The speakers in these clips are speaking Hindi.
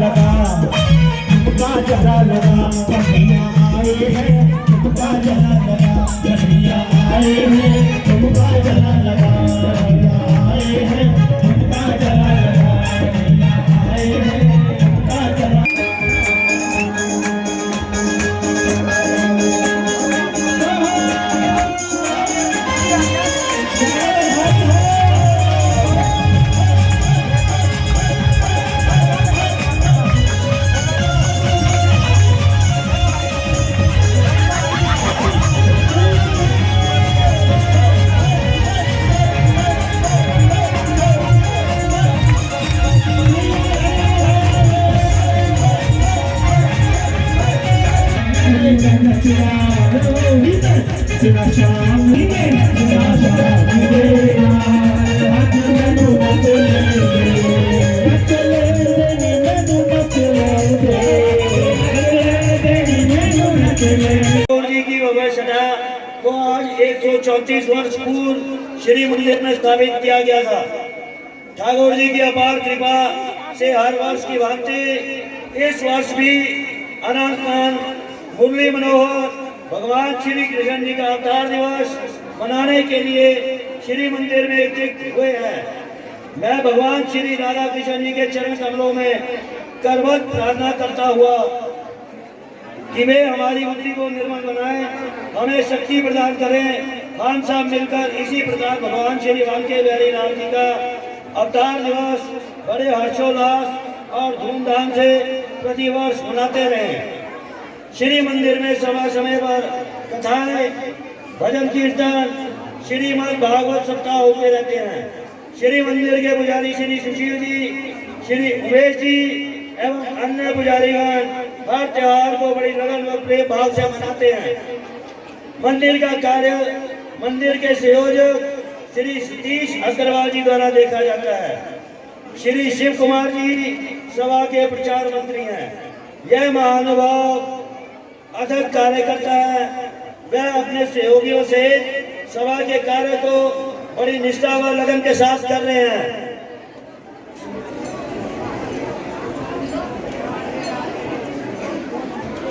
लगा, तुमका जरा लगा, कन्हैया आए हैं तुमका जरा लगा, कन्हैया आए हैं तुमका जरा लगा, कन्हैया आए हैं तुमका जरा लगा, कन्हैया आए हैं तुमका जरा। जी की व्यवस्था को आज 134 वर्ष पूर्व श्री मंदिर में स्थापित किया गया था। ठाकुर जी की अपार कृपा से हर वर्ष की भांति इस वर्ष भी अनंत मुरली मनोहर भगवान श्री कृष्ण जी का अवतार दिवस मनाने के लिए श्री मंदिर में एकत्रित हुए हैं। मैं भगवान श्री राधा कृष्ण जी के चरण कमलों में करवत प्रार्थना करता हुआ कि वे हमारी बुद्धि को निर्मल बनाएं, हमें शक्ति प्रदान करें। हम सब मिलकर इसी प्रकार भगवान श्री वाल्मीकि बिहारी राम जी का अवतार दिवस बड़े हर्षोल्लास और धूमधाम से प्रतिवर्ष मनाते रहें। श्री मंदिर में समय समय पर कथाएं, भजन कीर्तन, श्रीमद् भागवत सप्ताह होते रहते हैं। श्री मंदिर के पुजारी श्री सुशील जी, श्री उमेश जी एवं अन्य पुजारीगण हर त्योहार को बड़ी लगन व प्रेम भाव से मनाते हैं। मंदिर का कार्य मंदिर के संयोजक श्री सतीश अग्रवाल जी द्वारा देखा जाता है। श्री शिव कुमार जी सभा के प्रचार मंत्री हैं। यह महानुभाव अथक कार्य करता है। वह अपने सहयोगियों से सभा के कार्य को बड़ी निष्ठा व लगन के साथ कर रहे हैं।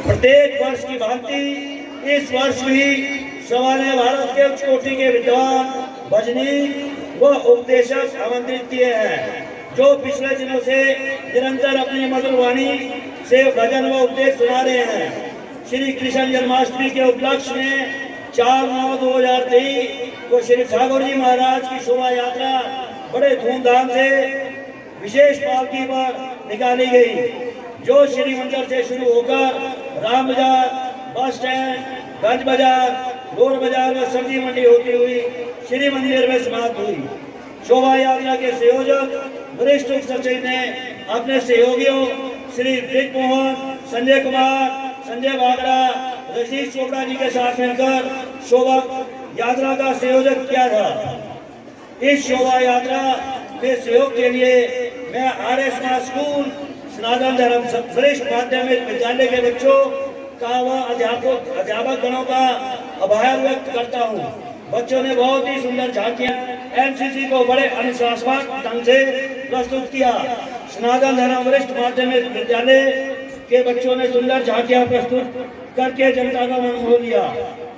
प्रत्येक वर्ष की भांति इस वर्ष भी सभा ने भारत के उच्च कोटि के विद्वान, भजनी व उपदेशक आमंत्रित किए हैं, जो पिछले दिनों से निरंतर अपनी मधुर वाणी से भजन व उपदेश सुना रहे हैं। श्री कृष्ण जन्माष्टमी के उपलक्ष्य में 4/9/2023 को श्री ठाकुर जी महाराज की शोभा यात्रा बड़े धूमधाम से विशेष पालकी पर निकाली गई, जो श्री मंदिर से शुरू होकर राम बाजार, बस स्टैंड, गंज बाजार, लोर बाजार व सब्जी मंडी होती हुई श्री मंदिर में समाप्त हुई। शोभा यात्रा के संयोजक वरिष्ठ सचिव ने अपने सहयोगियों श्री ब्रिज मोहन, संजय कुमार, संजय वागड़ा, रशीद चोपड़ा जी के साथ मिलकर शोभा यात्रा का संयोजन किया था। इस शोभा यात्रा में सहयोग के लिए मैं आरएस स्कूल सनातन धर्म वरिष्ठ माध्यमिक विद्यालय के बच्चों का व अध्यापक गणों का आभार व्यक्त करता हूँ। बच्चों ने बहुत ही सुंदर झांकियां एनसीसी को बड़े अनुशासनात्मक ढंग से प्रस्तुत किया। सनातन धर्म वरिष्ठ माध्यमिक विद्यालय के बच्चों ने सुंदर झांकियां प्रस्तुत करके जनता का मन मोह लिया।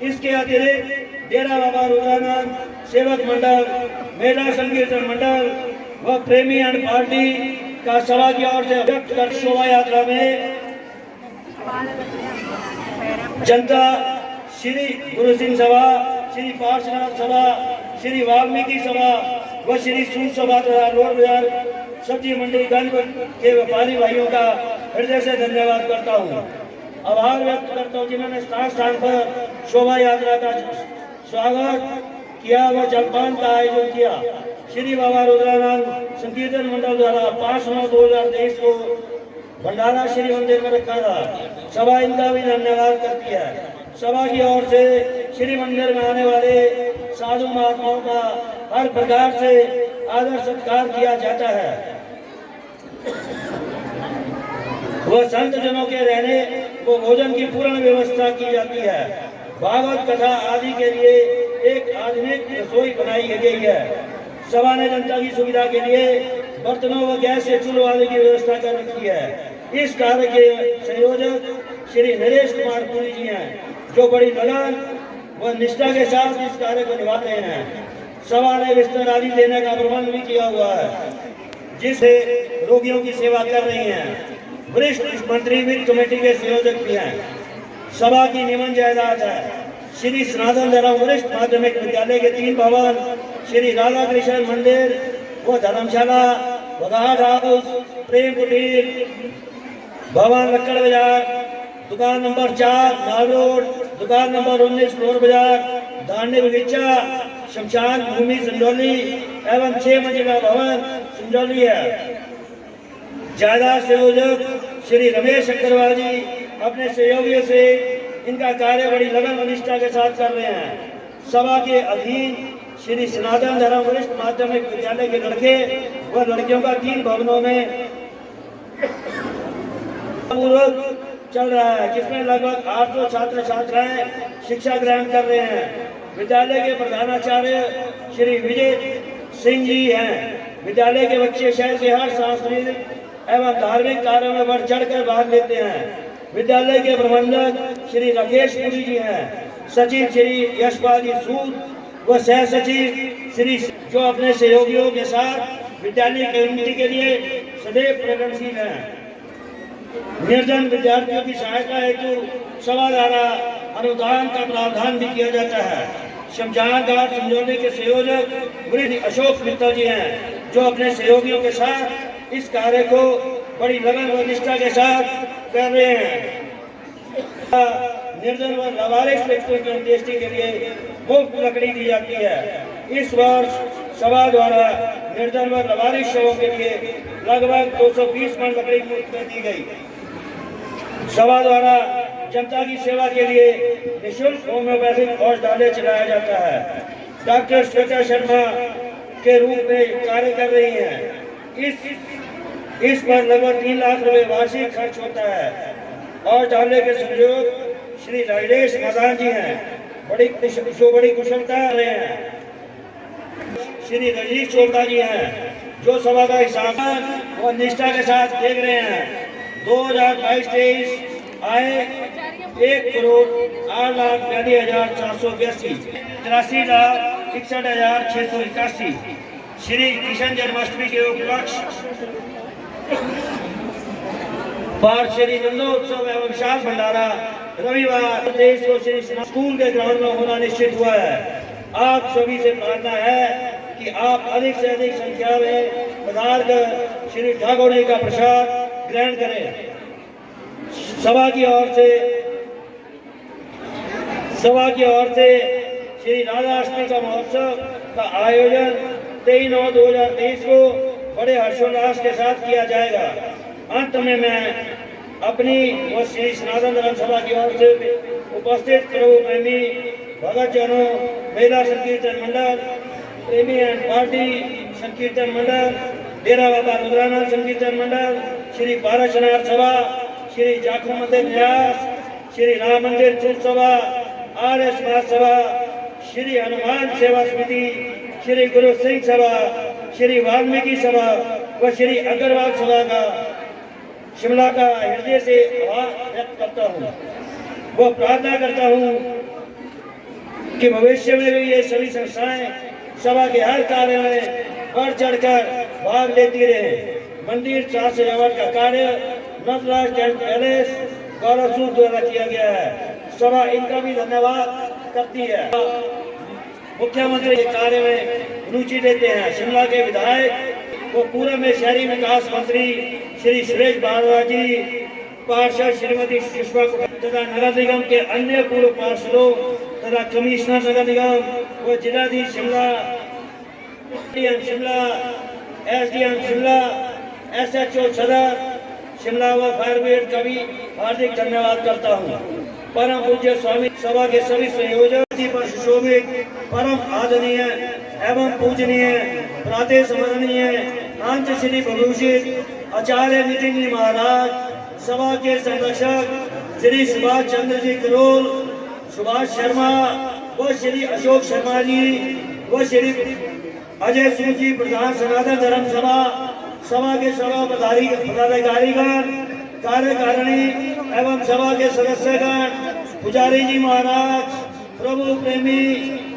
इसके अतिरिक्त डेरा बाबा रुद्रानंद सेवक मंडल, मेला संकीर्तन मंडल व प्रेमी एंड पार्टी का सभा की ओर से व्यक्त कर शोभा यात्रा में जनता श्री गुरु सिंह सभा, श्री पार्श्वनाथ सभा, श्री वाल्मीकि सभा व श्री सूर सभा तथा रोड बाजार सब्जी मंडी गंज के व्यापारी भाइयों का हृदय से धन्यवाद करता हूँ। आभार व्यक्त करता हूँ जिन्होंने स्थान स्थान पर शोभा यात्रा का स्वागत किया व जलपान का आयोजन किया। श्री बाबा रुद्रानंद संकीर्तन मंडल द्वारा 5/9/2023 को भंडारा श्री मंदिर में रखा था। सभा इनका भी धन्यवाद करती है। सभा की ओर से श्री मंदिर में आने वाले साधु महात्माओं का हर प्रकार से आदर सत्कार किया जाता है। वह संत जनों के रहने व भोजन की पूर्ण व्यवस्था की जाती है। भागवत कथा आदि के लिए एक आधुनिक रसोई बनाई गई है। सभा ने जनता की सुविधा के लिए बर्तनों व गैस से चूल्हे वाले की व्यवस्था कर रखी है। इस कार्य के संयोजक श्री नरेश कुमार पुरी जी हैं, जो बड़ी लगन व निष्ठा के साथ इस कार्य को निभाते हैं। सभा ने बिस्तर आदि देने का प्रबंध भी किया हुआ है, जिससे रोगियों की सेवा कर रही हैं। वरिष्ठ मंत्री वित्त कमेटी के संयोजक भी हैं। सभा की निमन जायदाद है श्री सनातन धर्म वरिष्ठ माध्यमिक विद्यालय के 3 भवन, श्री राधा कृष्ण मंदिर व धर्मशाला, बघाट हाउस, प्रेम कुटीर भवन, लक्कड़ बाजार, दुकान नंबर 4 माल रोड, दुकान नंबर 19 फ्लोर बाजार, धान्य बगीचा, शमशान भूमि संजौली एवं 6 मंजिला भवन संजौली है। जायदाद संयोजक श्री रमेश अग्रवाल जी अपने सहयोगियों से इनका कार्य बड़ी लगन व निष्ठा के साथ कर रहे हैं। सभा के अधीन श्री सनातन धर्म वरिष्ठ माध्यमिक विद्यालय के लड़के व लड़कियों का 3 भवनों में पूर्वक चल रहा है, जिसमें लगभग 800 छात्र छात्राएं शिक्षा ग्रहण कर रहे हैं। विद्यालय के प्रधानाचार्य श्री विजय सिंह जी हैं। विद्यालय के बच्चे शहर के हर सांस्कृतिक एवं धार्मिक कार्यों में बढ़ चढ़कर भाग लेते हैं। विद्यालय के प्रबंधक श्री राकेश पुरी जी हैं। सचिव श्री यशपाल जी सूद व सह सचिव श्री जो अपने सहयोगियों के साथ विद्यालय की उन्नति के लिए सदैव प्रगतिशील हैं। निर्धन विद्यार्थियों की सहायता हेतु सभा द्वारा अनुदान का प्रावधान भी किया जाता है। शमशान घाट संजौली के संयोजक वृद्ध अशोक मित्तल जी हैं, जो अपने सहयोगियों के साथ इस कार्य को बड़ी लगन व निष्ठा के साथ कर रहे हैं। निर्धन व लावारिस व्यक्तियों की अंत्येष्टि के लिए मुफ्त लकड़ी दी जाती है। इस वर्ष सभा द्वारा निर्धन व लावारिस शवों के लिए लगभग 220 मन लकड़ी मुफ्त में दी गई। सभा द्वारा जनता की सेवा के लिए निःशुल्क होम्योपैथिक औषधालय चलाया जाता है। डॉक्टर श्वेता शर्मा के रूप में कार्य कर रही हैं। इस पर लगभग 3 लाख रुपए वार्षिक खर्च होता है। औषधालय के संयोजक श्री राजेश मदान जी हैं, बड़ी कुशलता रहे हैं। श्री रजनीश चोपड़ा जी हैं, जो सभा का हिसाब और निष्ठा के साथ देख रहे हैं। 2022-23 आए 1,08,42,482, 83,61,681। श्री कृष्ण जन्माष्टमी के उपलक्ष्य पर श्री जन्मोत्सव एवं विशाल भंडारा रविवार देश को श्री स्कूल के ग्राउंड में होना निश्चित हुआ है। आप सभी से प्रार्थना है कि आप अधिक से अधिक संख्या में पधार कर श्री ठाकुर जी का प्रसाद ग्रहण करें। सभा की ओर से श्री राधाष्टमी का महोत्सव का आयोजन 23/9/2023 को बड़े हर्षोल्लास के साथ किया जाएगा। अंत में मैं अपनी व श्री सनातन धर्म सभा की ओर से उपस्थित प्रभु प्रेमी भगत जनों, महिला संकीर्तन मंडल, प्रेमी एंड पार्टी संकीर्तन मंडल, डेरा बाबा रुद्रानाथ संकीर्तन मंडल, श्री पारसनाथ सभा, श्री जाखू मंदिर न्यास, श्री राम मंदिर चूत सभा, आर्य समाज सभा, श्री हनुमान सेवा समिति, श्री गुरु सिंह सभा, श्री वाल्मीकि सभा व श्री अग्रवाल सभा का शिमला का हृदय से आभार व्यक्त करता हूँ। वो प्रार्थना करता हूँ कि भविष्य में भी ये सभी संस्थाएं सभा के हर कार्य में बढ़ चढ़कर भाग लेती रहे। मंदिर साज सजावट का कार्य नटराज टेंट पैलेस गौरव सूद द्वारा किया गया है। सभा इनका भी धन्यवाद करती है। मुख्यमंत्री कार्य में रुचि लेते हैं। शिमला के विधायक वो पूर्व में शहरी विकास मंत्री श्री सुरेश भारद्वाज जी, पार्षद श्रीमती सुषमा तथा नगर निगम के अन्य पूर्व पार्षदों तथा कमिश्नर नगर निगम व जिलाधीश शिमला, एसडीएम शिमला, एसएचओ सदर शिमला व फायर ब्रिगेड का भी हार्दिक धन्यवाद करता हूँ। परम पूज्य स्वामी सभा के सभी संयोजक पर सुशोभित, परम आदरणीय एवं पूजनीय, प्रातः स्मरणीय, अंत श्री प्रभूषित आचार्य नितिन जी महाराज, सभा के संरक्षक श्री सुभाष चंद्र जी करोल, सुभाष शर्मा व श्री अशोक शर्मा जी व श्री अजय सिंह जी प्रधान सनातन धर्म सभा, सभा के सभा पदाधिकारीगण, कार्यकारिणी एवं सभा के सदस्यगण, पुजारी जी महाराज, प्रभु प्रेमी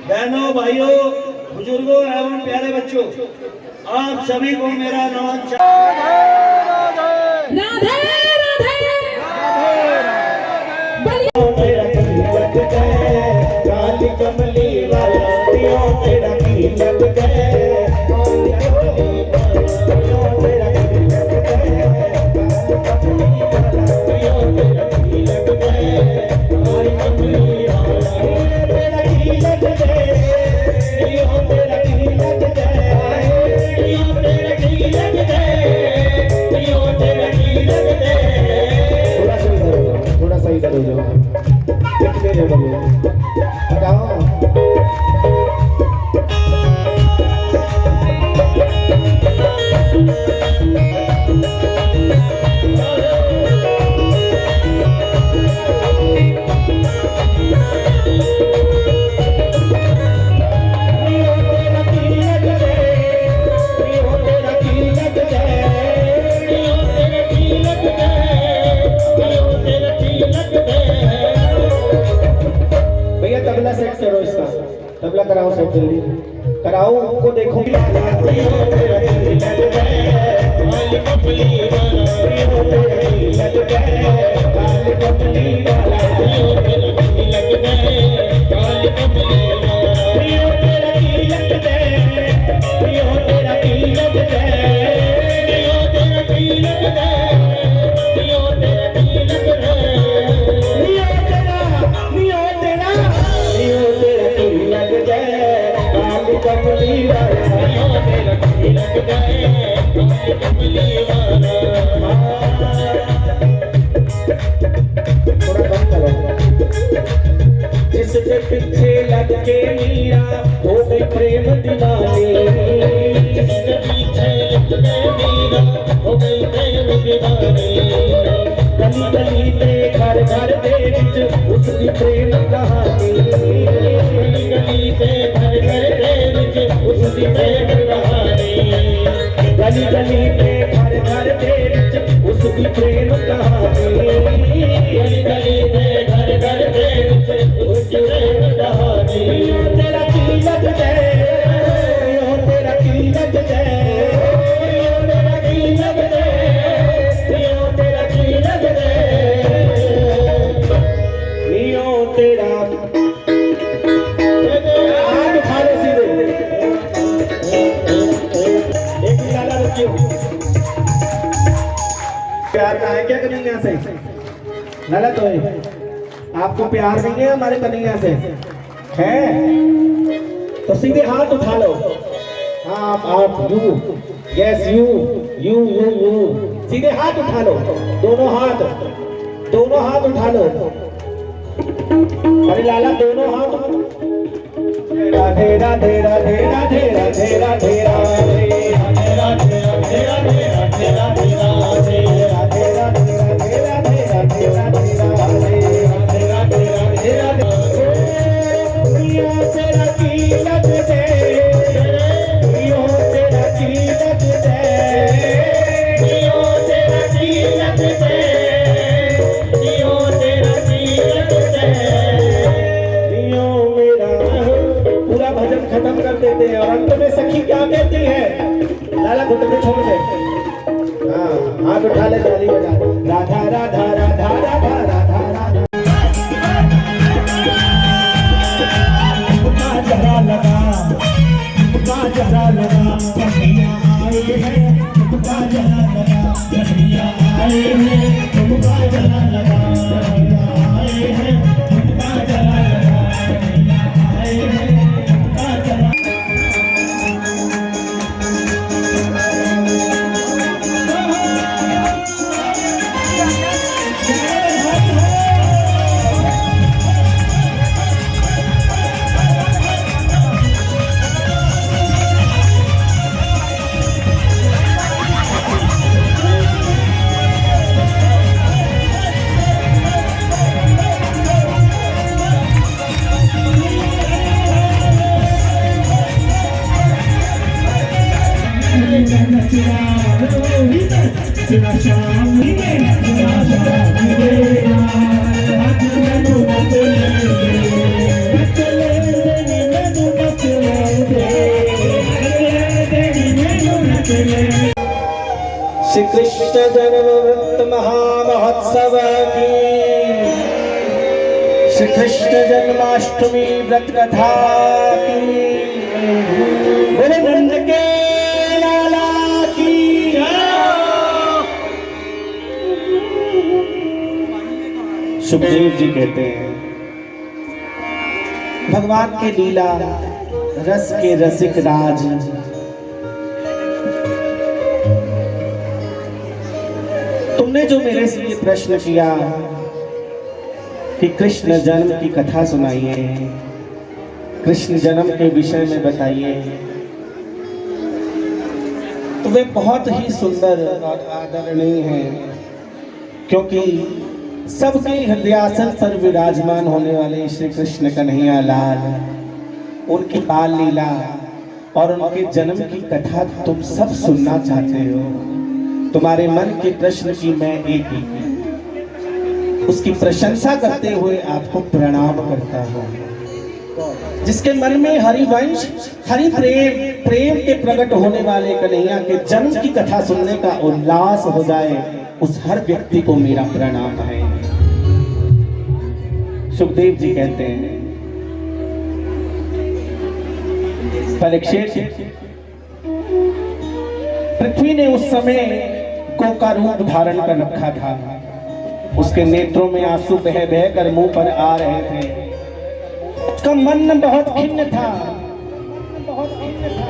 बहनों भाइयों, बुजुर्गों एवं प्यारे बच्चों, आप सभी को मेरा नमस्कार। राधे राधे काली कमली वाला तेरा की लग गए, थोड़ा सा इधर हो जाओ, तबला सेट करो, इसका तबला कराओ सेट, जल्दी कराओ, उनको देखो। जिसके पीछे लग के मीरा हो गई प्रेम दीवानी, जिसके पीछे लग के मीरा हो गई प्रेम दीवानी, गली गली पे घर घर दे विच उसकी प्रेम कहानी, गली गली पे घर घर दे विच उसकी प्रेम कहानी, गली गली पे घर घर दे विच उसकी प्रेम कहानी, गली गली पे घर घर दे विच उसकी प्रेम कहानी। तेरा की लग गए, तेरा की लग गए, तेरा की लग गए, तेरा की लग गए, तेरा हाथ उठा लो सीधे, एक निकाला रखियो। प्यार है क्या कन्हैया से? गलत हो, आपको प्यार नहीं है हमारे कन्हैया से है, तो सीधे हाथ उठा लो। आप यू, यस यू, सीधे हाथ उठा लो, दोनों हाथ उठा लो। अरे लाला दोनों हाथ। राधे राधे राधे राधे राधे राधे राधे राधे खत्म कर देते हैं और अंत में सखी क्या कहती है? लाला घुटने छोड़ दे, हाँ हाथ उठा ले, ताली बजा, राधा राधा राधा राधा राधा राधा। जरा लगा, जरा लगा, कन्हैया आए हैं, तुमका जरा लगा, कन्हैया आए हैं, तुमका जरा लगा, कन्हैया आए हैं, तुमका जरा लगा, कन्हैया आए हैं। Let's go. भी मैं तेरा शाम भी मैं तेरा शाम भी मेरा आज मैनू मत ले मैनू मत ले श्री कृष्ण जन्म वृत्त महामहोत्सव की श्री कृष्ण जन्माष्टमी व्रत कथा की बोले नंद के लाला की सुखदेव जी कहते हैं भगवान के लीला रस के रसिक राज तुमने जो मेरे से ये प्रश्न किया कि कृष्ण जन्म की कथा सुनाइए, कृष्ण जन्म के विषय में बताइए, तो वे बहुत ही सुंदर और आदरणीय हैं, क्योंकि सबके हृदयासन पर विराजमान होने वाले श्री कृष्ण कन्हैया लाल, उनकी बाल लीला और उनके जन्म की कथा तुम सब सुनना चाहते हो। तुम्हारे मन के प्रश्न की मैं एक उसकी प्रशंसा करते हुए आपको प्रणाम करता हूँ। जिसके मन में हरिवंश हरि प्रेम के प्रकट होने वाले कन्हैया के जन्म की कथा सुनने का उल्लास हो जाए, उस हर व्यक्ति को मेरा प्रणाम है। सुखदेव जी कहते हैं परीक्षित, पृथ्वी ने उस समय गौ का रूप धारण कर रखा था। उसके नेत्रों में आंसू बह बह कर मुंह पर आ रहे थे। उसका मन बहुत खिन्न था,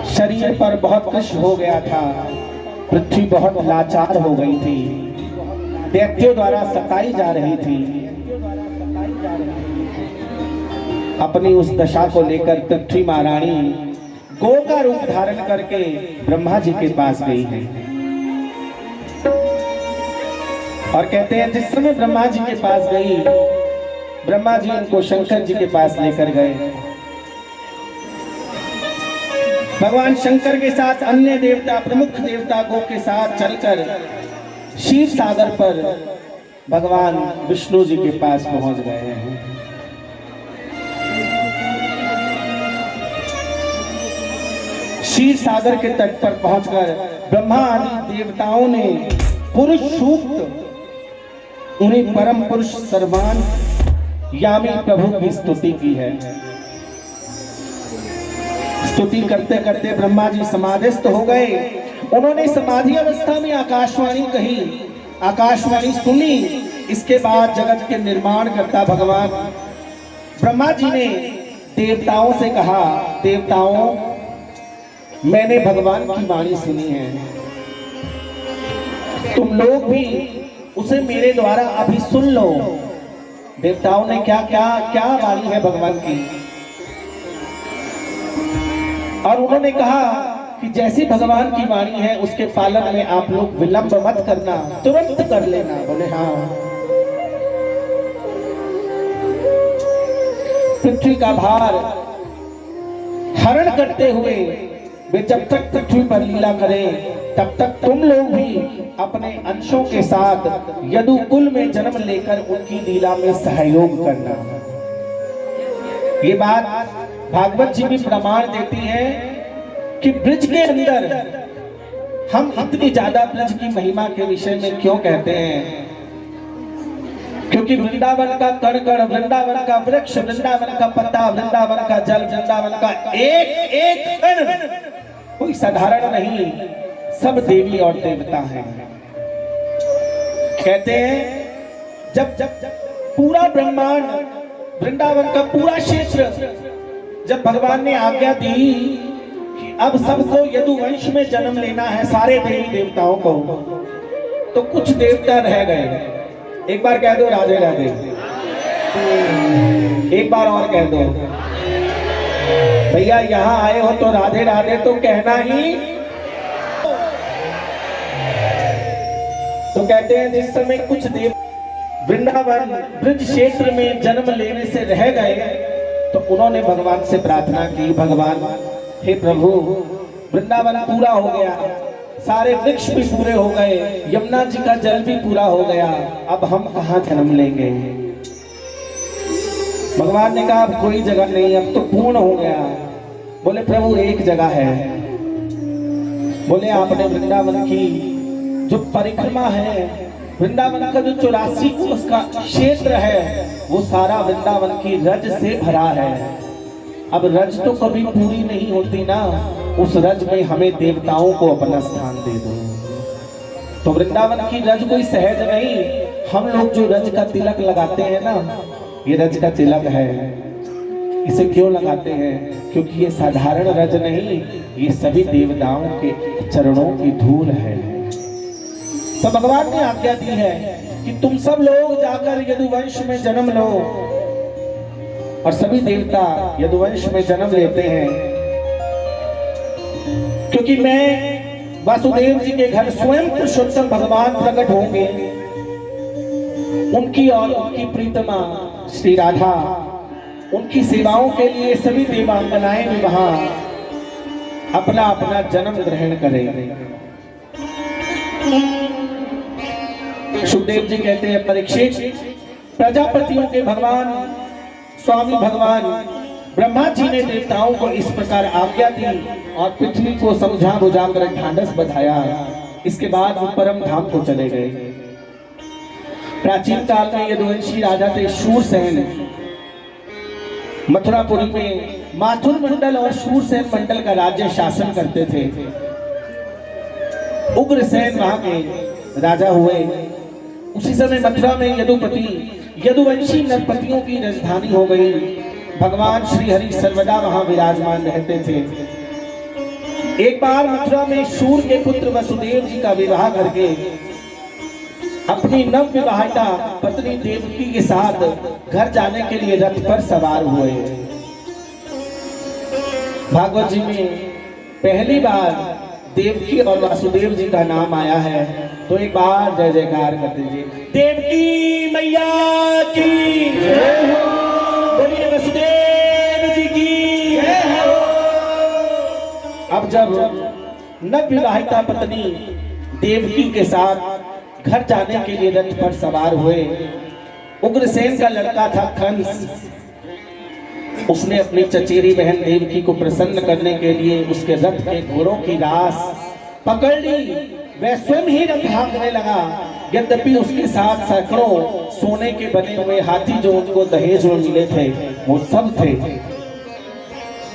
शरीर पर बहुत कष्ट हो गया था। पृथ्वी बहुत लाचार हो गई थी, दैत्यों द्वारा सताई जा रही थी। अपनी उस दशा को लेकर पृथ्वी महारानी गौ का रूप धारण करके ब्रह्मा जी के पास गई है और कहते हैं जिस समय ब्रह्मा जी के पास गई, ब्रह्मा जी उनको शंकर जी के पास लेकर गए। भगवान शंकर के साथ अन्य देवता, प्रमुख देवता गौ के साथ चलकर क्षीर सागर पर भगवान विष्णु जी के पास पहुंच गए हैं। क्षीर सागर के तट पर पहुंचकर ब्रह्मा आदि देवताओं ने पुरुष सूक्त, उन्हें परम पुरुष सर्वान यामी प्रभु की स्तुति की है। स्तुति करते करते ब्रह्मा जी समाधिस्थ हो गए। उन्होंने समाधि अवस्था में आकाशवाणी कही, आकाशवाणी सुनी। इसके बाद जगत के निर्माण करता भगवान ब्रह्मा जी ने देवताओं से कहा, देवताओं मैंने भगवान की वाणी सुनी है, तुम लोग भी उसे मेरे द्वारा अभी सुन लो। देवताओं ने क्या क्या क्या वाणी है भगवान की, और उन्होंने कहा कि जैसी भगवान की वाणी है उसके पालन में आप लोग विलंब मत करना, तुरंत कर लेना। बोले हाँ। पृथ्वी का भार हरण करते हुए वे जब तक पृथ्वी पर लीला करें, तब तक तुम लोग भी अपने अंशों के साथ यदुकुल में जन्म लेकर उनकी लीला में सहयोग करना। ये बात भागवत जी भी प्रमाण देती है कि ब्रज के अंदर हम इतनी ज्यादा ब्रज की महिमा के विषय में क्यों कहते हैं, क्योंकि वृंदावन का कण कण, वृंदावन का वृक्ष, वृंदावन का पत्ता, वृंदावन का जल, वृंदावन का एक एक कण कोई साधारण नहीं, सब देवी और देवता हैं। कहते हैं जब जब पूरा ब्रह्मांड, वृंदावन का पूरा क्षेत्र, जब भगवान ने आज्ञा दी कि अब सबको यदुवंश में जन्म लेना है, सारे देवी देवताओं को, तो कुछ देवता रह गए। एक बार कह दो राधे राधे, एक बार और कह दो। भैया यहाँ आए हो तो राधे राधे तो कहना ही। तो कहते हैं जिस समय कुछ देव वृंदावन ब्रज क्षेत्र में जन्म लेने से रह गए, तो उन्होंने भगवान से प्रार्थना की, भगवान हे प्रभु वृंदावन पूरा हो गया, सारे वृक्ष भी पूरे हो गए, यमुना जी का जल भी पूरा हो गया, अब हम कहाँ जन्म लेंगे? भगवान ने कहा अब कोई जगह नहीं, अब तो पूर्ण हो गया। बोले प्रभु एक जगह है। बोले आपने वृंदावन की जो परिक्रमा है, वृंदावन का जो 84 कोस का क्षेत्र है, वो सारा वृंदावन की रज से भरा है। अब रज तो कभी पूरी नहीं होती ना, उस रज में हमें देवताओं को अपना स्थान दे दो। तो वृंदावन की रज कोई सहज नहीं, हम लोग जो रज का तिलक लगाते हैं ना, ये रज का तिलक है। इसे क्यों लगाते हैं? क्योंकि ये साधारण रज नहीं, ये सभी देवताओं के चरणों की धूल है। तो भगवान ने आज्ञा दी है कि तुम सब लोग जाकर यदुवंश में जन्म लो, और सभी देवता यदुवंश में जन्म लेते हैं। क्योंकि मैं वासुदेव जी के घर स्वयं पुरुषोत्तम भगवान प्रकट होंगे, उनकी और उनकी प्रीतमा श्री राधा, उनकी सेवाओं के लिए सभी देवांगनाएं भी वहां अपना अपना जन्म ग्रहण करें। सुखदेव जी कहते हैं परीक्षित, प्रजापतियों के भगवान स्वामी भगवान ब्रह्मा जी ने देवताओं को इस प्रकार आज्ञा दी और पृथ्वी को समझा बुझाकर ढांढस बधाया। इसके बाद वो परम धाम को चले गए। प्राचीन काल में यदुवंशी राजा थे शूरसेन। मथुरापुरी में माथुर मंडल और शूरसेन मंडल का राज्य शासन करते थे। उग्रसेन वहां के राजा हुए। उसी समय मथुरा में यदुवंशी नरपतियों की राजधानी हो गई। भगवान श्री हरि सर्वदा वहां विराजमान रहते थे। एक बार मथुरा में शूर के पुत्र वसुदेव जी का विवाह करके अपनी नव विवाहिता पत्नी देवकी के साथ घर जाने के लिए रथ पर सवार हुए। भागवत जी में पहली बार देवकी और वासुदेव जी का नाम आया है, तो एक बार जय जयकार कर दीजिए। देवकी मैया की जय हो, बोलिए वसुदेव जी की जय हो। अब जब नव विवाहिता पत्नी देवकी के साथ घर जाने के लिए रथ पर सवार हुए, उग्रसेन का लड़का था कंस। उसने अपनी चचेरी बहन देवकी को प्रसन्न करने के लिए उसके रथ के घोड़ों की रास पकड़ ली। वह स्वयं ही रथ हाँकने लगा। यद्यपि उसके साथ सैकड़ों सोने के बने हुए हाथी जो उनको दहेज में मिले थे वो सब थे,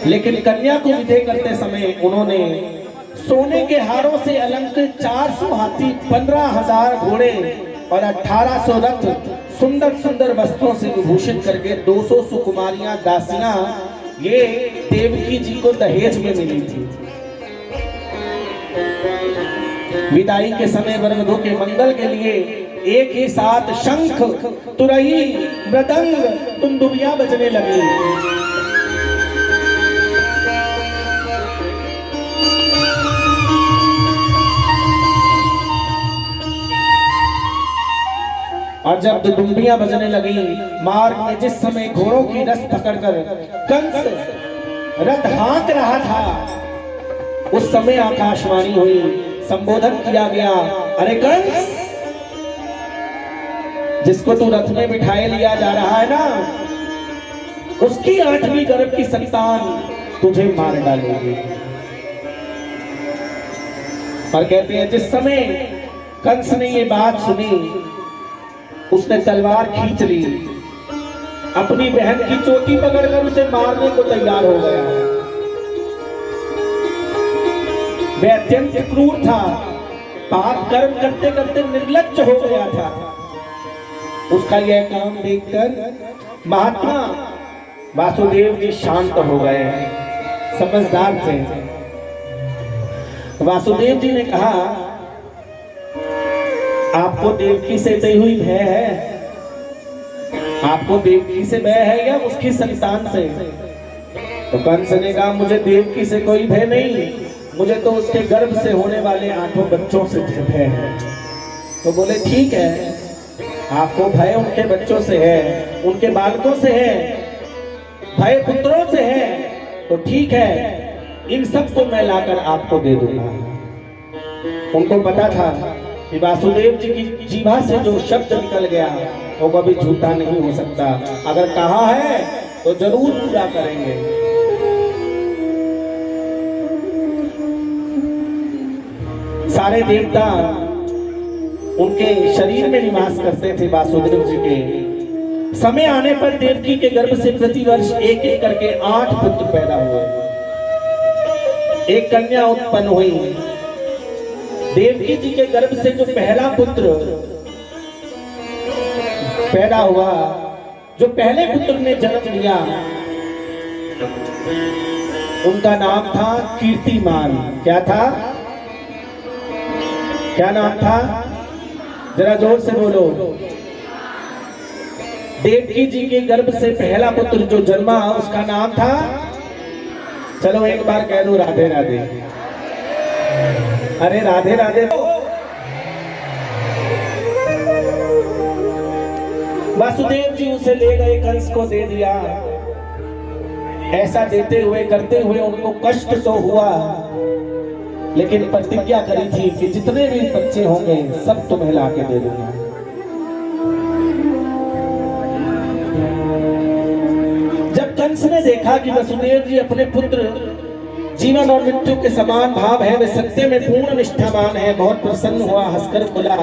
लेकिन कन्या को विदे करते समय उन्होंने सोने के हारों से अलंकृत 400 हाथी, 15,000 घोड़े और 1800 रथ सुंदर सुंदर वस्त्रों से विभूषित करके 200 सुकुमारियां दासियां ये देवकी जी को दहेज में मिली थी। विदाई के समय वर वधू के मंगल के लिए एक ही साथ शंख, तुरही, मृदंग, तुंदुबियां बजने लगी। और जब दुंबियां बजने लगी, मार्ग में जिस समय घोड़ों की रस पकड़कर कंस रथ हाँक रहा था, उस समय आकाशवाणी हुई, संबोधन किया गया, अरे कंस, जिसको तू रथ में बिठाए लिया जा रहा है ना, उसकी 8वीं गर्भ की संतान तुझे मार डालेगी। और कहते हैं जिस समय कंस ने ये बात सुनी, उसने तलवार खींच ली, अपनी बहन की चोटी पकड़कर उसे मारने को तैयार हो गया। वह अत्यंत क्रूर था, पाप कर्म करते करते निर्लज्ज हो गया था। उसका यह काम देखकर महात्मा वासुदेव जी शांत हो गए, समझदार थे। वासुदेव जी ने कहा, आपको देवकी से तय हुई भय है? आपको देवकी से भय है या उसकी संतान से? तो कंस ने कहा, मुझे देवकी से कोई भय नहीं, मुझे तो उसके गर्भ से होने वाले 8 बच्चों से भय है। तो बोले ठीक है, आपको भय उनके बच्चों से है, उनके बालकों से है, भय पुत्रों से है, तो ठीक है, इन सबको मैं लाकर आपको दे दूंगा। उनको पता था कि वासुदेव जी की जीभा से जो शब्द निकल गया वो कभी झूठा नहीं हो सकता, अगर कहा है तो जरूर पूरा करेंगे। सारे देवता उनके शरीर में निवास करते थे वासुदेव जी के। समय आने पर देवकी के गर्भ से प्रतिवर्ष एक एक करके 8 पुत्र पैदा हुए, एक कन्या उत्पन्न हुई। देवकी जी के गर्भ से जो पहला पुत्र पैदा हुआ, जो पहले पुत्र ने जन्म लिया, उनका नाम था कीर्तिमान। क्या था? क्या नाम था? जरा जोर से बोलो। देवकी जी के गर्भ से पहला पुत्र जो जन्मा उसका नाम था, चलो एक बार कह दो राधे राधे। अरे राधे राधे। वासुदेव जी उसे ले गए, कंस को दे दिया। ऐसा देते हुए करते हुए उनको कष्ट तो हुआ, लेकिन प्रतिज्ञा करी थी कि जितने भी बच्चे होंगे सब तुम्हें लाके दे दूंगा। जब कंस ने देखा कि वसुदेव जी अपने पुत्र जीवन और मृत्यु के समान भाव है, वे सत्य में पूर्ण निष्ठावान है, बहुत प्रसन्न हुआ, हंसकर बोला,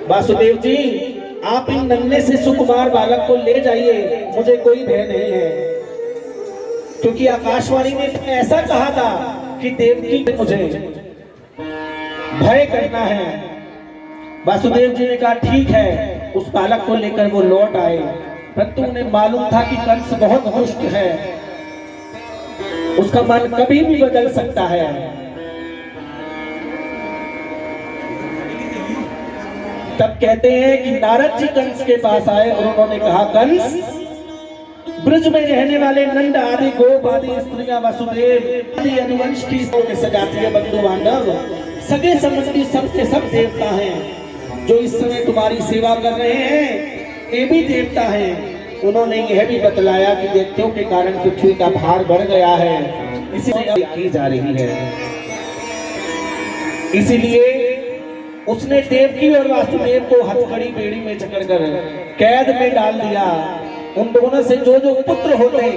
वासुदेव जी आप इन नन्हे से सुकुमार बालक को ले जाइए, मुझे कोई भय नहीं है। क्योंकि आकाशवाणी ने ऐसा कहा था कि देवकी मुझे भय करना है। वासुदेव जी ने कहा ठीक है, उस बालक को लेकर वो लौट आए। परंतु उन्हें मालूम था कि कंस बहुत दुष्ट है, उसका मन कभी भी बदल सकता है। तब कहते हैं कि नारद जी कंस के पास आए और उन्होंने कहा, कंस, ब्रज में रहने वाले नंद आदि गोप आदि स्त्रियां वसुदेव आदि अनुवंश की सजाती है, बंधु बांधव सगे संबंधी सब के सब देवता हैं। जो इस समय तुम्हारी सेवा कर रहे हैं ये भी देवता हैं। उन्होंने यह भी बतलाया कि दैत्यों के कारण पृथ्वी का भार बढ़ गया है, इसलिए की जा रही है। इसीलिए उसने देवकी और वासुदेव को हथकड़ी बेड़ी में जकड़कर कैद में डाल दिया। उन दोनों से जो जो पुत्र होते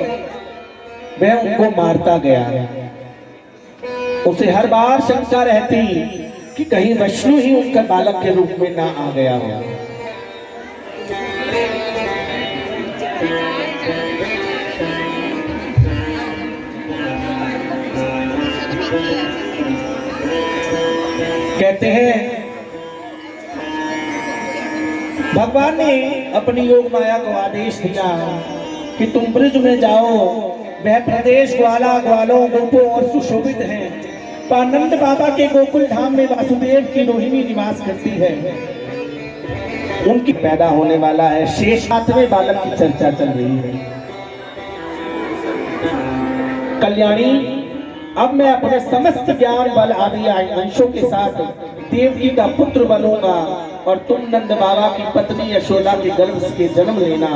वह उनको मारता गया। उसे हर बार शंका रहती कि कहीं विष्णु ही उनका बालक के रूप में ना आ गया हो। कहते हैं भगवान ने अपनी योग माया को आदेश दिया कि तुम ब्रज में जाओ, वह प्रदेश ग्वाला ग्वालों गोपों और सुशोभित है। पानंद बाबा के गोकुल धाम में वासुदेव की रोहिणी निवास करती है, उनकी पैदा होने वाला है शेष 7वें बालक की चर्चा चल रही है। कल्याणी, अब मैं अपने समस्त ज्ञान बल आदि अंशों के साथ देवकी का पुत्र बनूंगा और तुम नंद बाबा की पत्नी यशोदा के गर्भ से जन्म लेना।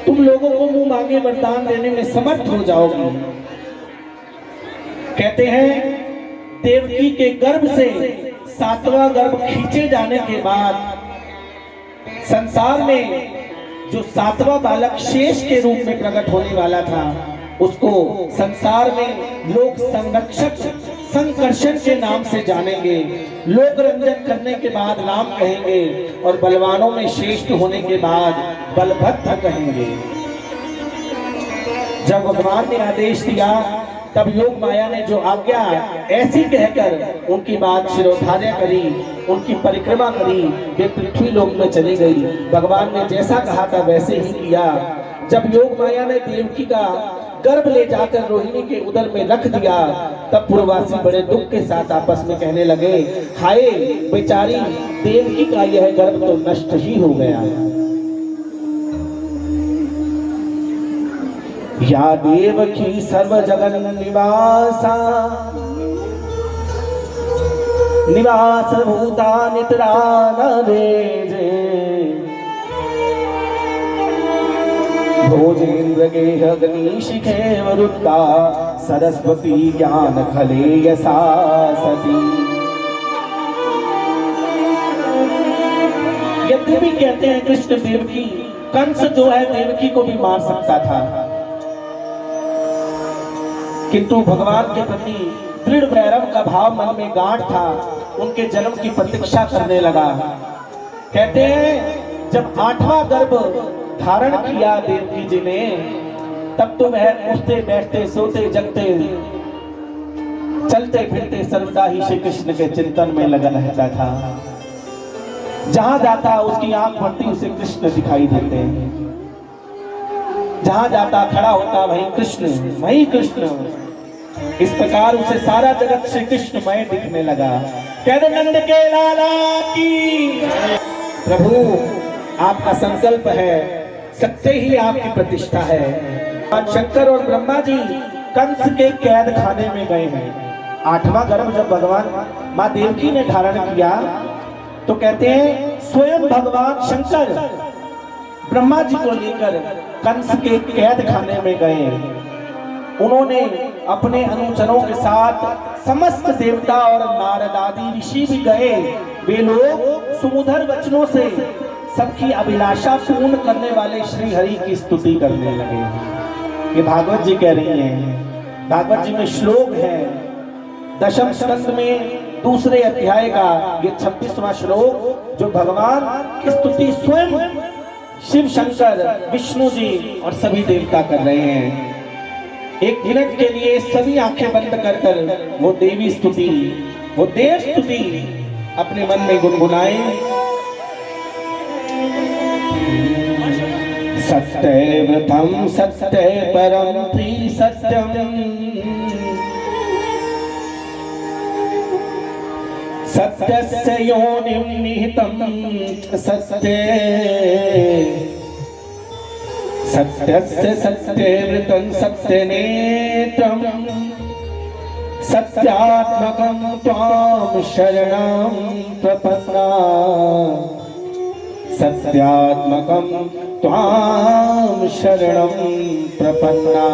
तुम लोगों को मुंह मांगे वरदान देने में समर्थ हो जाओगी। कहते हैं देवकी के गर्भ से 7वां गर्भ खींचे जाने के बाद संसार में जो 7वां बालक शेष के रूप में प्रकट होने वाला था, उसको संसार में लोग संरक्षक संकर्षण के नाम से जानेंगे। लोक रंजन करने के बाद राम कहेंगे और बलवानों में श्रेष्ठ होने के बाद बलभद्र कहेंगे। जब भगवान ने आदेश दिया तब योग माया ने जो आज्ञा ऐसी कहकर उनकी बात शिरोधार्य करी, उनकी परिक्रमा करी, वे पृथ्वी लोक में चली गई। भगवान ने जैसा कहा था वैसे ही किया। जब योग माया ने देवकी का गर्भ ले जाकर रोहिणी के उदर में रख दिया, तब पूर्ववासी बड़े दुख के साथ आपस में कहने लगे, हाय बेचारी देवकी का यह गर्भ तो नष्ट ही हो गया। या देवकी सर्व जगन निवासा निवास भूता नितरा नरेजे भोजेन्द्र गेह अग्निशिखे वरुद्धा सरस्वती ज्ञान खले यसा सती। कहते हैं कृष्ण देवकी, कंस जो है देवकी को भी मार सकता था, किंतु भगवान के प्रति दृढ़ वैरव का भाव मन में गांठ था, उनके जन्म की प्रतीक्षा करने लगा। कहते हैं जब 8वां गर्भ धारण किया देवकी जी ने, तब तो वह उठते बैठते सोते जगते चलते फिरते सर्वदा ही श्री कृष्ण के चिंतन में लगा रहता था। जहां जाता उसकी आंख पड़ती उसे कृष्ण दिखाई देते, जहां जाता खड़ा होता वहीं कृष्ण वहीं कृष्ण। इस प्रकार उसे सारा जगत श्री कृष्णमय दिखने लगा। कहते नंद के लाला की। प्रभु आपका संकल्प है, सत्य ही आपकी प्रतिष्ठा है। शंकर और ब्रह्मा जी कंस के कैद खाने में गए हैं। 8वां गर्भ जब भगवान मां देवकी ने धारण किया, तो कहते हैं स्वयं भगवान शंकर ब्रह्मा जी को लेकर कंस के कैद खाने में गए। उन्होंने अपने अनुचरों के साथ समस्त देवता और नारद आदि ऋषि भी गए। वे लोग सुमधुर वचनों से सबकी अभिलाषा पूर्ण करने वाले श्री हरि की स्तुति करने लगे। ये भागवत जी कह रही हैं। भागवत जी में श्लोक है, दशम स्कंद में दूसरे अध्याय का ये 26वां श्लोक, जो भगवान की स्तुति स्वयं शिव शंकर विष्णु जी और सभी देवता कर रहे हैं। एक मिनट के लिए सभी आंखें बंद कर कर वो देवी स्तुति, वो देव स्तुति अपने मन में गुनगुनाए। सत्यव्रतम सत्य परम त्रिसत्यम, सत्यस्य योनिं निहितं सत्ये, सत्यस्य सत्यव्रतं सत्यनेत्रं, सत्यात्मकं त्वां शरणं प्रपन्ना, सत्यात्मकं त्वां शरणं प्रपन्ना।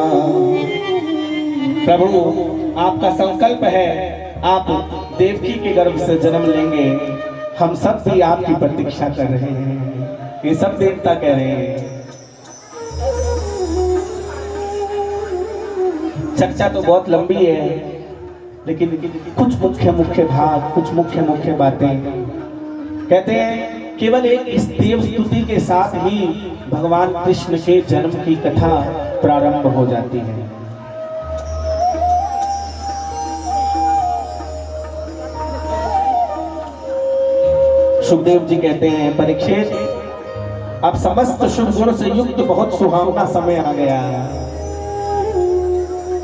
प्रभु आपका संकल्प है, आप देवकी के गर्भ से जन्म लेंगे। हम सब भी आपकी प्रतीक्षा कर रहे हैं। ये सब देवता कह रहे हैं। चर्चा तो बहुत लंबी है, लेकिन कुछ मुख्य मुख्य भाग, कुछ मुख्य मुख्य बातें कहते हैं। केवल एक इस देव स्तुति के साथ ही भगवान कृष्ण के जन्म की कथा प्रारंभ हो जाती है। सुखदेव जी कहते हैं, परीक्षित अब समस्त शुभ गुण से युक्त बहुत सुहावना समय आ गया है।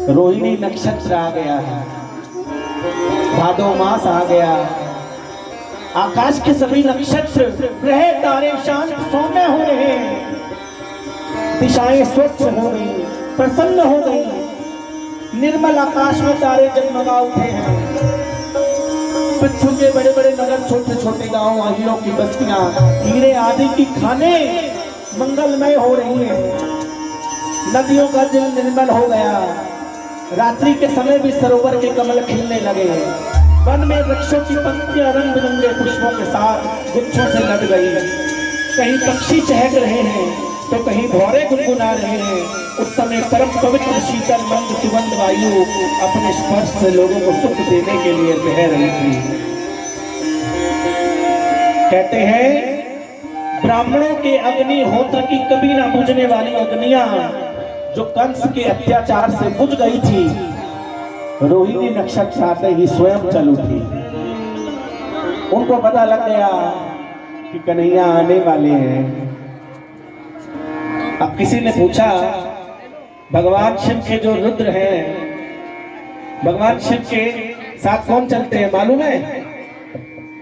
रोहिणी नक्षत्र आ गया है, भादो मास आ गया, आकाश के सभी नक्षत्र ग्रह तारे शांत सौम्य हो रहे हैं, दिशाएं स्वच्छ हो गई, प्रसन्न हो गई, निर्मल आकाश में तारे जगमगा उठे हैं। पृथ्वी के बड़े बड़े नगर, छोटे छोटे गांव, आहिरों की बस्तियां, हीरे आदि की खाने मंगलमय हो रही हैं। नदियों का जल निर्मल हो गया। रात्रि के समय भी सरोवर के कमल खिलने लगे। वन में वृक्षों की पंक्तियां रंग बिरंगे पुष्पों के साथ गुच्छों से लद गई। कहीं पक्षी चहक रहे हैं तो कहीं भौरे गुनगुना रहे हैं। उस समय परम पवित्र शीतल मंद सुगंध वायु अपने स्पर्श से लोगों को सुख देने के लिए बह रही थी। कहते हैं ब्राह्मणों के अग्निहोत्र की कभी ना बुझने वाली अग्नियां जो कंस के अत्याचार से बुझ गई थी, रोहिणी नक्षत्र आते ही स्वयं चल उठी। उनको पता लग गया कि कन्हैया आने वाले हैं। अब किसी ने पूछा, भगवान शिव के जो रुद्र हैं, भगवान शिव के साथ कौन चलते हैं मालूम है?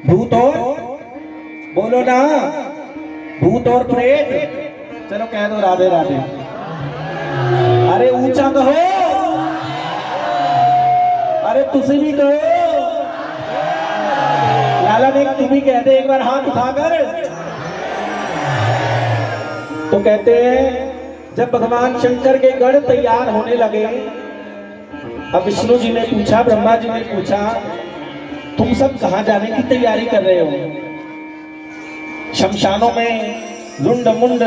भूत और, बोलो ना, भूत और प्रेत। चलो कह दो राधे राधे। अरे ऊंचा कहो, अरे तुसी भी कहो। लाला देख तुम ही कहते एक बार हाथ उठाकर। तो कहते हैं जब भगवान शंकर के गढ़ तैयार होने लगे, अब विष्णु जी ने पूछा, ब्रह्मा जी ने पूछा, तुम सब कहां जाने की तैयारी कर रहे हो? शमशानों में रुंड मुंड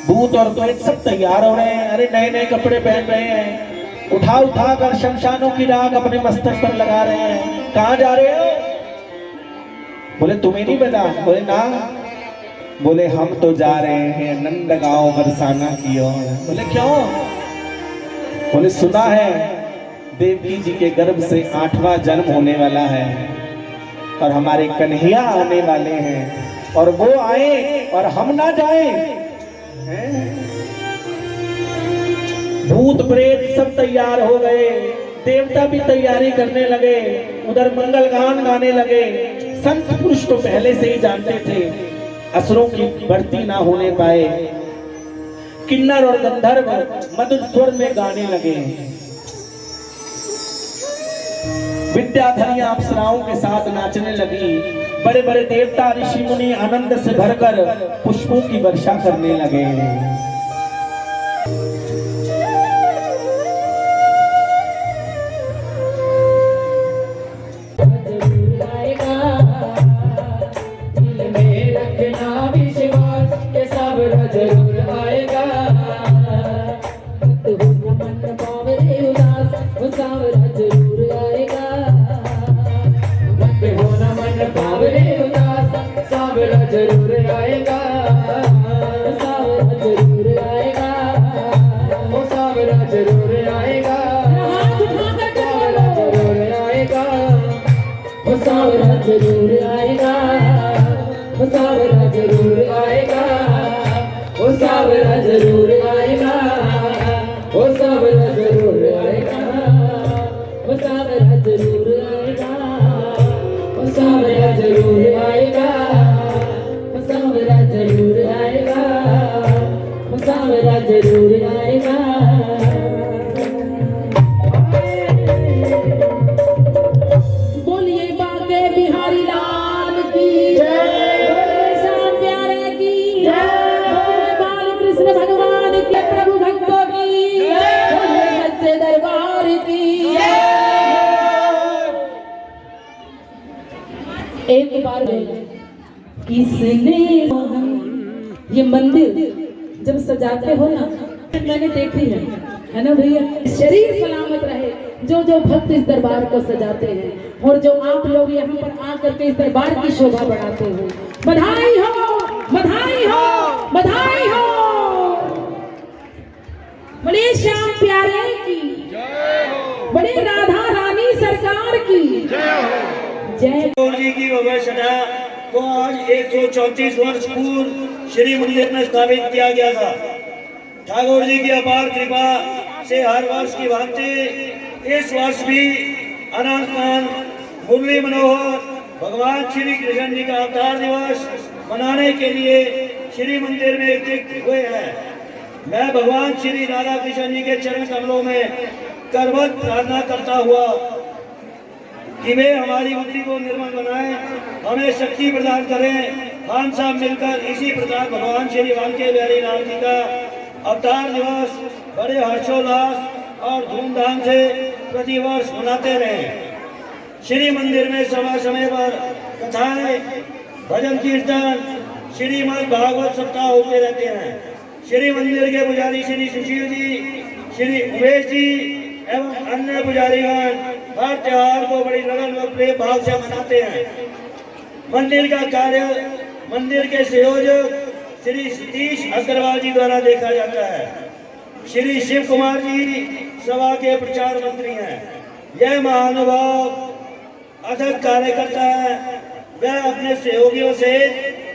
भूत और प्रेत सब तैयार हो रहे हैं। अरे नए नए कपड़े पहन रहे हैं, उठा उठा कर शमशानों की राख अपने मस्तक पर लगा रहे हैं। कहाँ जा रहे हो? बोले तुम्हें नहीं पता? बोले ना। बोले हम तो जा रहे हैं नंदगांव बरसाना की ओर। बोले क्यों? बोले सुना है देवकी जी के गर्भ से 8वां जन्म होने वाला है और हमारे कन्हैया आने वाले हैं, और वो आए और हम ना जाए। भूत प्रेत सब तैयार हो गए, देवता भी तैयारी करने लगे, उधर मंगल गान गाने लगे। संत पुरुष तो पहले से ही जानते थे असुरों की बढ़ती ना होने पाए। किन्नर और गंधर्व मधुर स्वर में गाने लगे। विद्याधरियां अप्सराओं के साथ नाचने लगी। बड़े बड़े देवता ऋषि मुनि आनंद से भरकर पुष्पों की वर्षा करने लगे। जरूर आएगा, सावरा जरूर आएगा, वो सावरा जरूर आएगा, सावरा जरूर आएगा, वो सावरा जरूर आएगा, वो सावरा जरूर आएगा, वो सावरा जरूर आएगा, वो सावरा जरूर आएगा, वो सावरा जरूर आएगा, वो सावरा जरूर आएगा, सावरा जरूर आएगा, सावरा जरूर आएगा। बोलिए बांके बिहारी लाल की जय, बोलिए श्याम प्यारे की जय, बोलिए बाल कृष्ण भगवान के प्रभु भक्तों की जय, बोलिए सच्चे दरबार की जय। एक बार किसने ये मंदिर जब सजाते हो ना, मैंने देखी है ना भैया, शरीर सलामत रहे जो जो भक्त इस दरबार को सजाते हैं, और जो आप लोग यहाँ पर आकर के इस दरबार की शोभा बढ़ाते हो। बधाई हो, बधाई हो, बधाई हो। बड़े श्याम प्यारे की जय हो, बड़े राधा रानी सरकार की जय हो। जय जी की वैभवशना को आज 134 वर्ष पूर्व श्री मंदिर में स्थापित किया गया था। ठाकुर जी की अपार कृपा से हर वर्ष की भांति इस वर्ष भी अनंत मुरली मनोहर भगवान श्री कृष्ण जी का अवतार दिवस मनाने के लिए श्री मंदिर में एकत्रित हुए हैं। मैं भगवान श्री राधा कृष्ण जी के चरण कमलों में करवत प्रार्थना करता हुआ कि वे हमारी बुद्धि को निर्मल बनाएं, हमें शक्ति प्रदान करें। हम सब मिलकर इसी प्रकार भगवान श्री वाल्मीकि बिहारी राम जी का अवतार दिवस बड़े हर्षोल्लास और धूमधाम से प्रतिवर्ष मनाते रहें। श्री मंदिर में समय समय पर कथाएं, भजन कीर्तन, श्रीमद् भागवत सप्ताह होते रहते हैं। श्री मंदिर के पुजारी श्री सुशील जी, श्री उमेश जी एवं अन्य पुजारीगण हर त्योहार को बड़ी लगन व प्रेम भाव से मनाते हैं। मंदिर का कार्य मंदिर के संयोजक श्री सतीश अग्रवाल जी द्वारा देखा जाता है। श्री शिव कुमार जी सभा के प्रचार मंत्री हैं। यह महानुभाव अथक कार्य करता है। वह अपने सहयोगियों से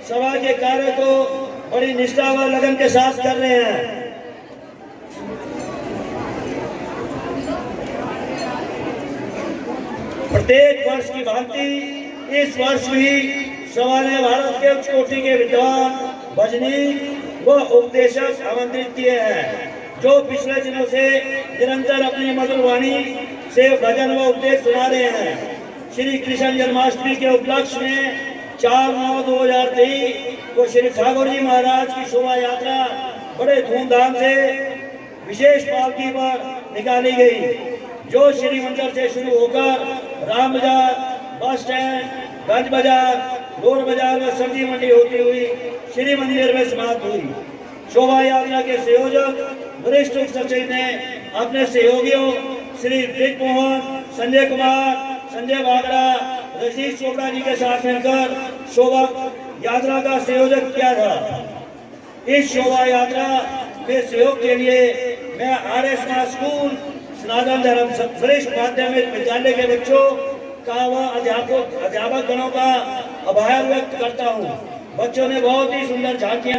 सभा के कार्य को बड़ी निष्ठा व लगन के साथ कर रहे हैं। प्रत्येक वर्ष की भांति इस वर्ष भी सभा ने भारत के उच्च कोटि के विद्वान, भजनी व उपदेशक आमंत्रित किए हैं, जो पिछले दिनों से निरंतर अपनी मधुर वाणी से भजन व उपदेश सुना रहे हैं। श्री कृष्ण जन्माष्टमी के उपलक्ष्य में 4/9/2023 को श्री ठाकुर जी महाराज की शोभा यात्रा बड़े धूमधाम से विशेष पालकी पर निकाली गई, जो श्री मंदिर से शुरू होकर राम बाजार, बस स्टैंड, गंज बाजार, रोड बाजार में सब्जी मंडी होती हुई श्री मंदिर में समाप्त हुई। शोभा यात्रा के संयोजक वरिष्ठ उप सचिव ने अपने सहयोगियों श्री ब्रिज मोहन, संजय कुमार, संजय बागड़ा, रशीद चोपड़ा जी के साथ मिलकर शोभा यात्रा का संयोजन किया था। इस शोभा यात्रा में सहयोग के लिए मैं आरएस स्कूल सनातन धर्म वरिष्ठ माध्यमिक विद्यालय के बच्चों का व अध्यापक गणों का आभार व्यक्त करता हूँ। बच्चों ने बहुत ही सुंदर झांकियां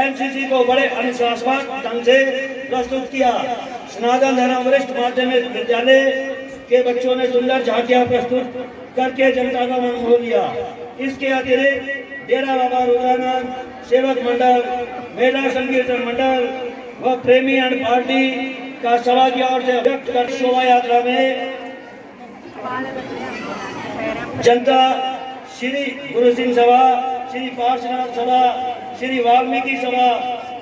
एनसीसी को बड़े अनुशासनात्मक ढंग से प्रस्तुत किया। सनातन धर्म वरिष्ठ माध्यमिक विद्यालय के बच्चों ने सुंदर झांकियां प्रस्तुत करके जनता का मन मोह लिया। इसके अतिरिक्त डेरा बाबा रुद्रानंद सेवक मंडल, मेला संकीर्तन मंडल व प्रेमी एंड पार्टी का सभा की ओर से व्यक्त कर शोभा यात्रा में जनता श्री गुरु सिंह सभा, श्री पार्श्वनाथ सभा, श्री वाल्मीकि सभा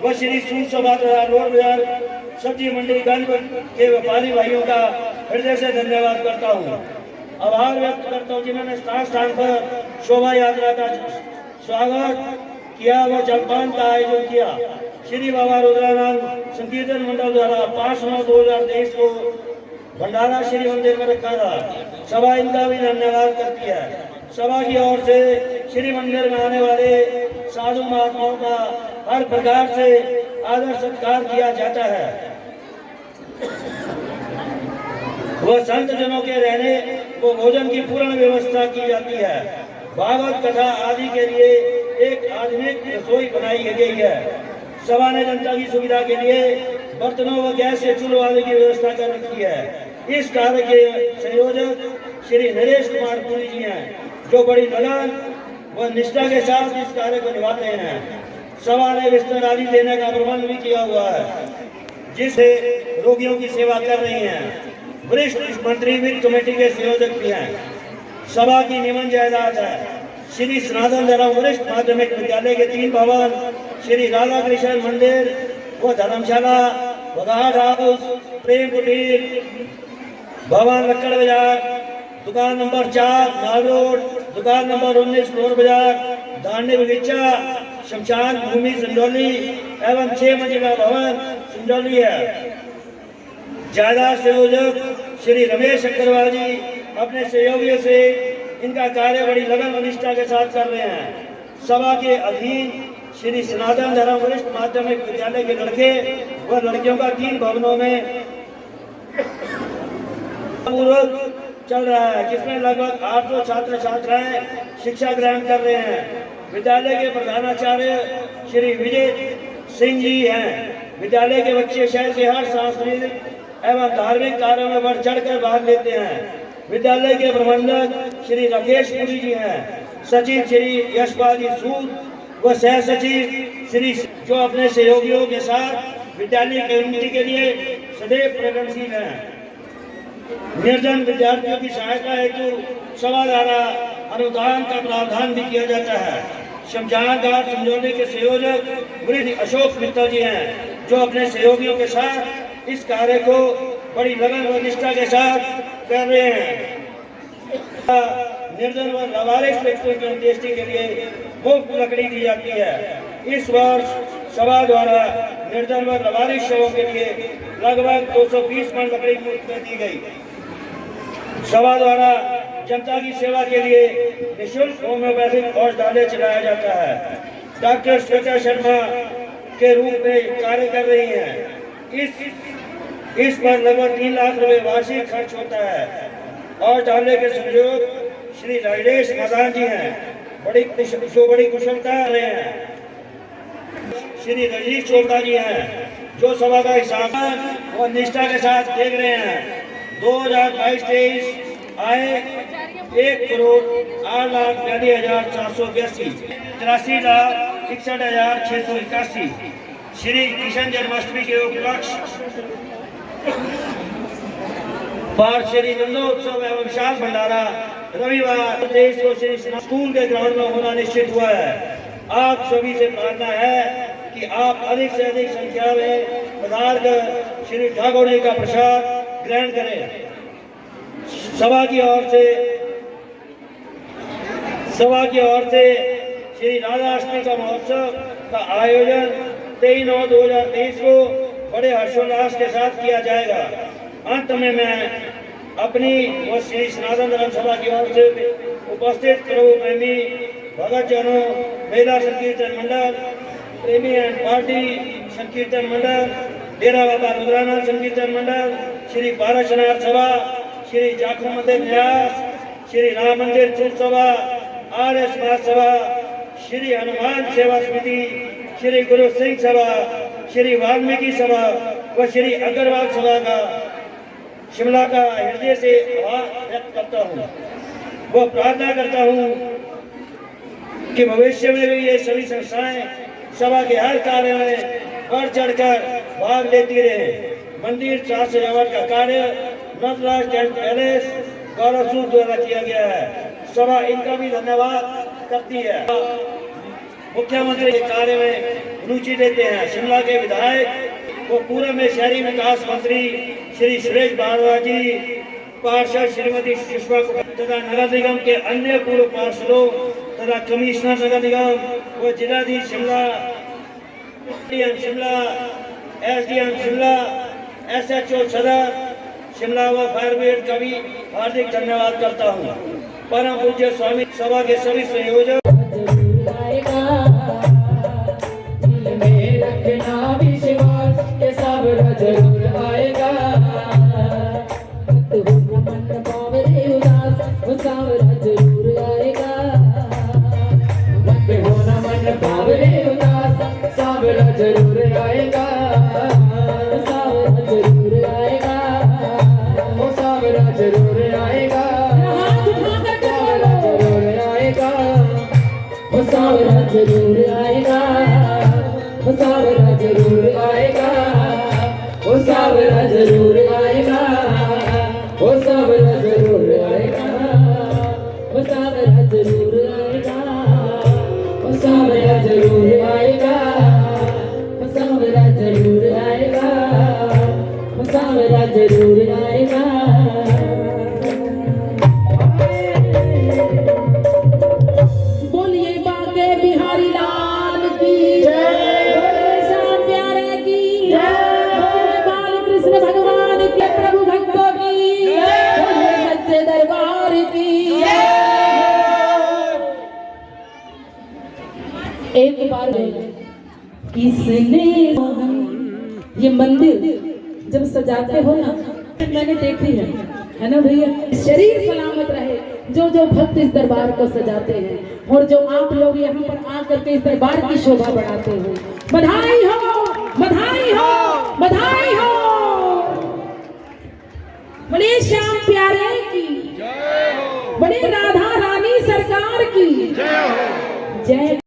व श्री सूर सभा तथा रोड बाजार सब्जी मंडी गंज के व्यापारी भाइयों का हृदय से धन्यवाद करता हूँ। आभार व्यक्त करता हूँ जिन्होंने स्थान स्थान पर शोभा यात्रा का स्वागत किया व जलपान का आयोजन किया। श्री बाबा रुद्रानंद संकीर्तन मंडल द्वारा 5/9/2023 को भंडारा श्री मंदिर में रखा था। सभा इनका भी धन्यवाद करती है। सभा की ओर से श्री मंदिर में आने वाले साधु महात्माओं का हर प्रकार से आदर सत्कार किया जाता है। वह संत जनों के रहने व भोजन की पूर्ण व्यवस्था की जाती है। भागवत कथा आदि के लिए एक आधुनिक रसोई बनाई गई है। सभा ने जनता की सुविधा के लिए बर्तनों व गैस के चूल्हों आदि की व्यवस्था कर रखी है। इस कार्य के संयोजक श्री नरेश कुमार पुरी जी हैं, जो बड़ी लगन व निष्ठा के साथ इस कार्य को निभाते हैं। सभा ने बिस्तर आदि देने का प्रबंध भी किया हुआ है, जिससे रोगियों की सेवा कर रही हैं। वरिष्ठ मंत्री वित्त कमेटी के संयोजक भी हैं। सभा की निमन जायदाद है श्री सनातन धर्म वरिष्ठ माध्यमिक विद्यालय के 3 भवन, श्री राधा कृष्ण मंदिर व धर्मशाला, बघाट हाउस, प्रेम कुटीर भवन लक्कड़ बाजार, दुकान नंबर 4 माल रोड, दुकान नंबर 19 रोड बाजार, दांडी बगीचा, शमशान भूमि संजौली एवं 6 मंजिला भवन संजौली है। जायदाद संयोजक श्री रमेश अग्रवाल जी अपने सहयोगियों से इनका कार्य बड़ी लगन व निष्ठा के साथ कर रहे हैं। सभा के अधीन श्री सनातन धर्म वरिष्ठ माध्यमिक विद्यालय के लड़के व लड़कियों का 3 भवनों में पूर्वक चल रहा है, जिसमें लगभग 800 छात्र छात्राएं शिक्षा ग्रहण कर रहे हैं। विद्यालय के प्रधानाचार्य श्री विजय सिंह जी हैं। विद्यालय के बच्चे शहर के हर सांस्कृतिक एवं धार्मिक कार्यों में बढ़ चढ़कर भाग लेते हैं। विद्यालय के प्रबंधक श्री राकेश पुरी जी हैं। सचिव श्री यशपाल जी सूद व सह सचिव श्री जो अपने सहयोगियों के साथ विद्यालय की उन्नति के लिए सदैव प्रगतिशील हैं। निर्धन विद्यार्थियों की सहायता हेतु सभा द्वारा अनुदान का प्रावधान भी किया जाता है। शमशान घाट संजौली के संयोजक वृद्ध अशोक मित्तल जी हैं, जो अपने सहयोगियों के साथ इस कार्य को बड़ी लगन व निष्ठा के साथ कर रहे हैं। निर्धन व लावारिस व्यक्तियों की अंत्येष्टि के लिए मुफ्त लकड़ी दी जाती है। इस वर्ष सभा द्वारा निर्धन व लावारिस शवों के लिए लगभग 220 मन लकड़ी मुफ्त में दी गई। सभा द्वारा जनता की सेवा के लिए निःशुल्क होम्योपैथिक औषधालय चलाया जाता है। डॉक्टर श्वेता शर्मा के रूप में कार्य कर रही हैं। इस पर लगभग 3 लाख रुपए वार्षिक खर्च होता है। औषधालय के संयोजक श्री राजेश मदान जी हैं, बड़ी कुशलता रहे हैं। श्री रजीश चोपड़ा जी हैं, जो सभा का हिसाब व निष्ठा के साथ देख रहे हैं। 2022-23 आए 1,08,42,482, 83,61,681। श्री कृष्ण जन्माष्टमी के उपलक्ष्य पर श्री नंदोत्सव एवं विशाल भंडारा रविवार देश को श्री स्कूल के ग्राउंड में होना निश्चित हुआ है। आप सभी से प्रार्थना है कि आप अधिक से अधिक संख्या में पधार कर श्री ठाकुर जी का प्रसाद ग्रहण करें। सभा की ओर से सभा की ओर से श्री राधा अष्टमी का महोत्सव का आयोजन 23/9/2023 को बड़े हर्षोल्लास के साथ किया जाएगा। अंत में मैं अपनी व श्री सनातन धर्म सभा की ओर से उपस्थित प्रभु प्रेमी भगत जनों, मेला संकीर्तन मंडल, प्रेमी एंड पार्टी संकीर्तन मंडल, डेरा बाबा रुद्रानाथ संकीर्तन मंडल, श्री पारसनाथ सभा, श्री जाखू मंदिर न्यास, श्री राम मंदिर चूक सभा, आर्य समाज सभा, श्री हनुमान सेवा समिति, श्री गुरु सिंह सभा, श्री वाल्मीकि सभा व श्री अग्रवाल सभा का शिमला का हृदय से आभार व्यक्त करता हूँ। वो प्रार्थना करता हूँ कि भविष्य में भी ये सभी संस्थाएं सभा के हर कार्य में बढ़ चढ़कर भाग लेती रहे। मंदिर साज सजावट का कार्य नटराज टेंट पैलेस गौरवसूर द्वारा किया गया है। सभा इनका भी धन्यवाद करती है। मुख्यमंत्री के कार्य में रुचि लेते हैं। शिमला के विधायक व पूर्व में शहरी विकास मंत्री श्री सुरेश भारद्वाज जी, पार्षद श्रीमती सुषमा तथा नगर निगम के अन्य पूर्व पार्षदों तथा कमिश्नर नगर निगम व जिलाधीश शिमला, शिमला, एसडीएम शिमला, एसएचओ सदर शिमला व फायर ब्रिगेड का भी हार्दिक धन्यवाद करता हूँ। परम पूज्य स्वामी सभा के सभी संयोजक जरूर आएगा, तो मन पावरे उदास वो सावरा जरूर आएगा, मत होना मन पावरे उदास सावरा जरूर आएगा, सावरा जरूर आएगा, वो सावरा जरूर आएगा, सावरा जरूर आएगा, वो सावरा जरूर आएगा, वो सावरा जरूर आएगा, वो सावरा जरूर आएगा, वो सावरा जरूर आएगा, वो सावरा जरूर आएगा, वो सावरा जरूर आएगा, वो सावरा जरूर आएगा, वो सावरा जरूर आएगा। बोलिए बांके बिहारी लाल की जय, बोलिए श्याम प्यारे की जय, कृष्ण भगवान के प्रभु भक्तों की जय, सच्चे दरबार की जय। एक बार किसने ये मंदिर जब सजाते हो ना, मैंने देखी है ना भैया, शरीर सलामत रहे जो जो भक्त इस दरबार को सजाते हैं और जो आप लोग यहाँ पर आकर के इस दरबार की शोभा बढ़ाते हो। बधाई हो, बधाई हो, बधाई हो। बड़े श्याम प्यारे की जय हो, बड़े राधा रानी सरकार की जय हो, जय।